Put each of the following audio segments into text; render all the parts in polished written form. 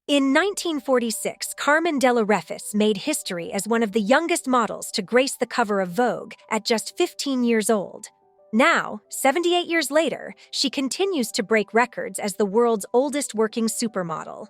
In 1946, Carmen Dell'Orefice made history as one of the youngest models to grace the cover of Vogue at just 15 years old. Now, 78 years later, she continues to break records as the world's oldest working supermodel.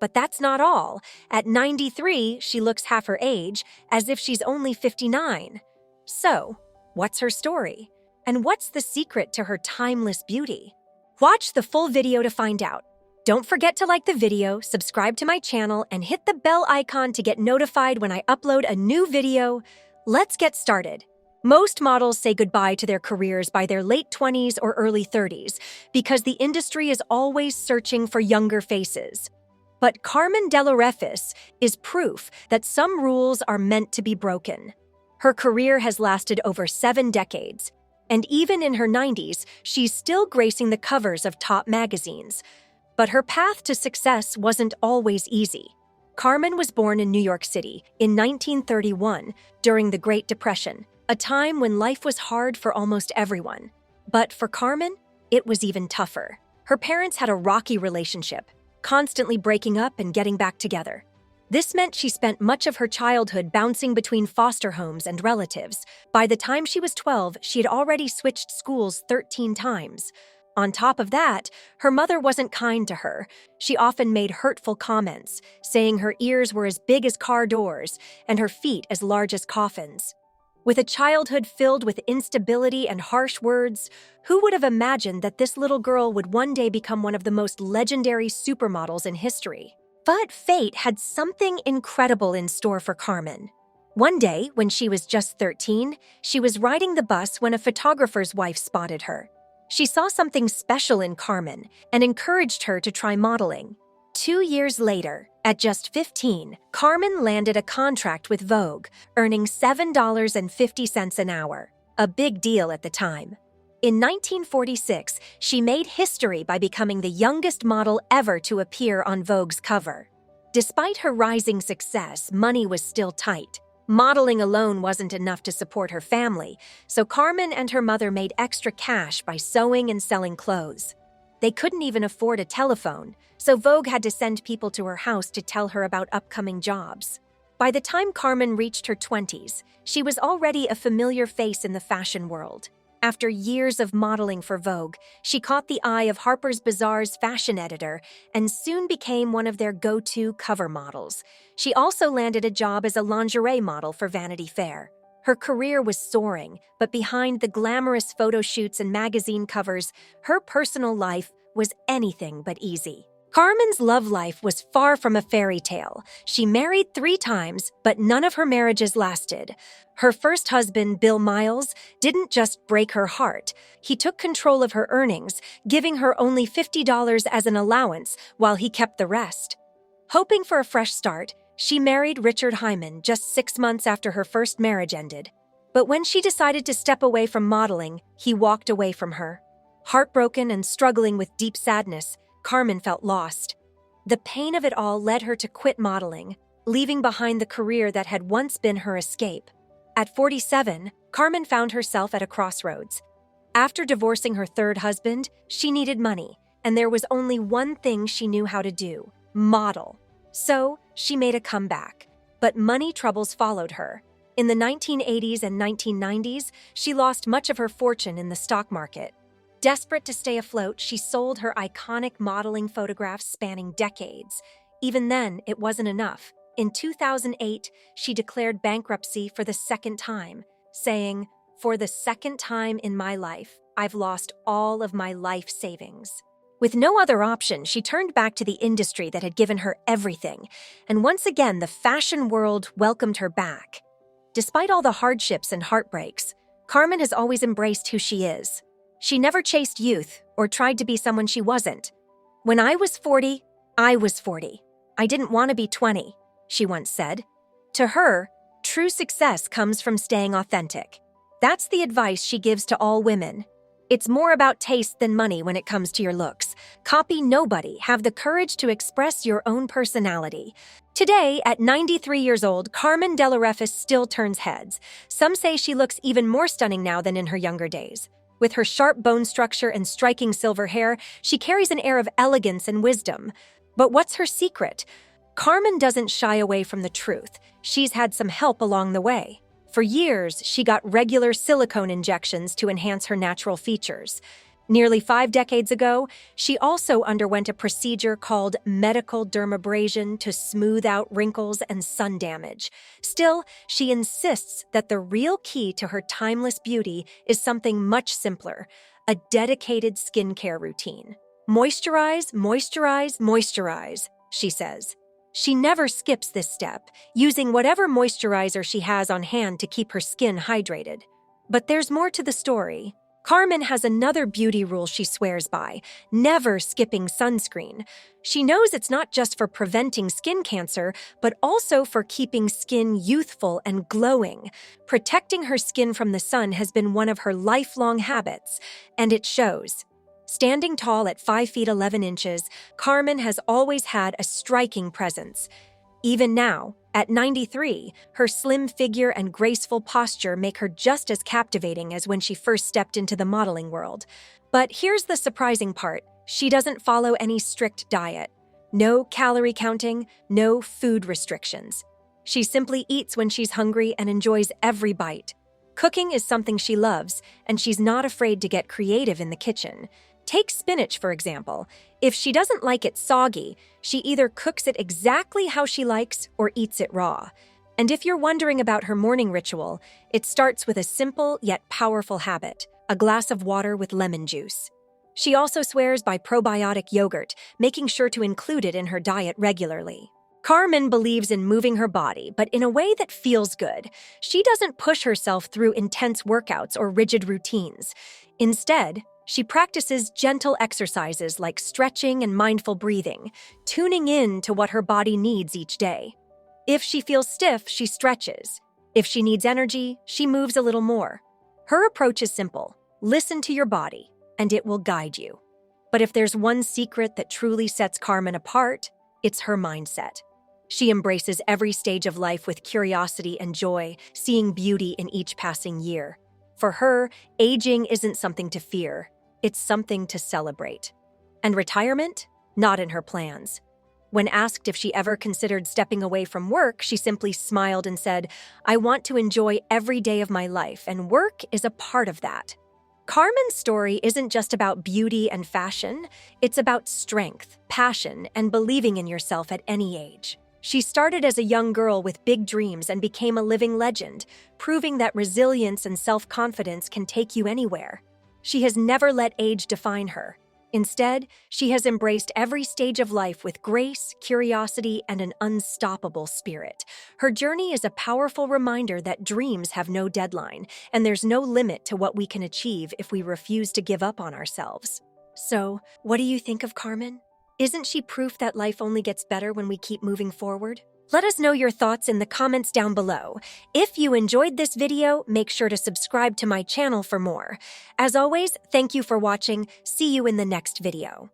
But that's not all. At 93, she looks half her age, as if she's only 59. So, what's her story? And what's the secret to her timeless beauty? Watch the full video to find out. Don't forget to like the video, subscribe to my channel, and hit the bell icon to get notified when I upload a new video. Let's get started. Most models say goodbye to their careers by their late 20s or early 30s because the industry is always searching for younger faces. But Carmen Dell'Orefice is proof that some rules are meant to be broken. Her career has lasted over 7 decades, and even in her 90s, she's still gracing the covers of top magazines. But her path to success wasn't always easy. Carmen was born in New York City in 1931 during the Great Depression, a time when life was hard for almost everyone. But for Carmen, it was even tougher. Her parents had a rocky relationship, constantly breaking up and getting back together. This meant she spent much of her childhood bouncing between foster homes and relatives. By the time she was 12, she had already switched schools 13 times. On top of that, her mother wasn't kind to her. She often made hurtful comments, saying her ears were as big as car doors and her feet as large as coffins. With a childhood filled with instability and harsh words, who would have imagined that this little girl would one day become one of the most legendary supermodels in history? But fate had something incredible in store for Carmen. One day, when she was just 13, she was riding the bus when a photographer's wife spotted her. She saw something special in Carmen and encouraged her to try modeling. 2 years later, at just 15, Carmen landed a contract with Vogue, earning $7.50 an hour, a big deal at the time. In 1946, she made history by becoming the youngest model ever to appear on Vogue's cover. Despite her rising success, money was still tight. Modeling alone wasn't enough to support her family, so Carmen and her mother made extra cash by sewing and selling clothes. They couldn't even afford a telephone, so Vogue had to send people to her house to tell her about upcoming jobs. By the time Carmen reached her 20s, she was already a familiar face in the fashion world. After years of modeling for Vogue, she caught the eye of Harper's Bazaar's fashion editor and soon became one of their go-to cover models. She also landed a job as a lingerie model for Vanity Fair. Her career was soaring, but behind the glamorous photo shoots and magazine covers, her personal life was anything but easy. Carmen's love life was far from a fairy tale. She married 3 times, but none of her marriages lasted. Her first husband, Bill Miles, didn't just break her heart. He took control of her earnings, giving her only $50 as an allowance while he kept the rest. Hoping for a fresh start, she married Richard Hyman just 6 months after her first marriage ended. But when she decided to step away from modeling, he walked away from her. Heartbroken and struggling with deep sadness, Carmen felt lost. The pain of it all led her to quit modeling, leaving behind the career that had once been her escape. At 47, Carmen found herself at a crossroads. After divorcing her 3rd husband, she needed money, and there was only one thing she knew how to do: model. So, she made a comeback. But money troubles followed her. In the 1980s and 1990s, she lost much of her fortune in the stock market. Desperate to stay afloat, she sold her iconic modeling photographs spanning decades. Even then, it wasn't enough. In 2008, she declared bankruptcy for the 2nd time, saying, "For the 2nd time in my life, I've lost all of my life savings." With no other option, she turned back to the industry that had given her everything, and once again, the fashion world welcomed her back. Despite all the hardships and heartbreaks, Carmen has always embraced who she is. She never chased youth or tried to be someone she wasn't. "When I was 40, I was 40. I didn't want to be 20, she once said. To her, true success comes from staying authentic. That's the advice she gives to all women. It's more about taste than money when it comes to your looks. Copy nobody, have the courage to express your own personality. Today, at 93 years old, Carmen Dell'Orefice still turns heads. Some say she looks even more stunning now than in her younger days. With her sharp bone structure and striking silver hair, she carries an air of elegance and wisdom. But what's her secret? Carmen doesn't shy away from the truth. She's had some help along the way. For years, she got regular silicone injections to enhance her natural features. Nearly 5 decades ago, she also underwent a procedure called medical dermabrasion to smooth out wrinkles and sun damage. Still, she insists that the real key to her timeless beauty is something much simpler: a dedicated skincare routine. Moisturize, moisturize, moisturize, she says. She never skips this step, using whatever moisturizer she has on hand to keep her skin hydrated. But there's more to the story. Carmen has another beauty rule she swears by: never skipping sunscreen. She knows it's not just for preventing skin cancer, but also for keeping skin youthful and glowing. Protecting her skin from the sun has been one of her lifelong habits, and it shows. Standing tall at 5 feet 11 inches, Carmen has always had a striking presence. Even now, at 93, her slim figure and graceful posture make her just as captivating as when she first stepped into the modeling world. But here's the surprising part: she doesn't follow any strict diet. No calorie counting, no food restrictions. She simply eats when she's hungry and enjoys every bite. Cooking is something she loves, and she's not afraid to get creative in the kitchen. Take spinach, for example. If she doesn't like it soggy, she either cooks it exactly how she likes or eats it raw. And if you're wondering about her morning ritual, it starts with a simple yet powerful habit: a glass of water with lemon juice. She also swears by probiotic yogurt, making sure to include it in her diet regularly. Carmen believes in moving her body, but in a way that feels good. She doesn't push herself through intense workouts or rigid routines. Instead, she practices gentle exercises like stretching and mindful breathing, tuning in to what her body needs each day. If she feels stiff, she stretches. If she needs energy, she moves a little more. Her approach is simple: listen to your body, and it will guide you. But if there's one secret that truly sets Carmen apart, it's her mindset. She embraces every stage of life with curiosity and joy, seeing beauty in each passing year. For her, aging isn't something to fear. It's something to celebrate. And retirement? Not in her plans. When asked if she ever considered stepping away from work, she simply smiled and said, "I want to enjoy every day of my life, and work is a part of that." Carmen's story isn't just about beauty and fashion. It's about strength, passion, and believing in yourself at any age. She started as a young girl with big dreams and became a living legend, proving that resilience and self-confidence can take you anywhere. She has never let age define her. Instead, she has embraced every stage of life with grace, curiosity, and an unstoppable spirit. Her journey is a powerful reminder that dreams have no deadline, and there's no limit to what we can achieve if we refuse to give up on ourselves. So, what do you think of Carmen? Isn't she proof that life only gets better when we keep moving forward? Let us know your thoughts in the comments down below. If you enjoyed this video, make sure to subscribe to my channel for more. As always, thank you for watching. See you in the next video.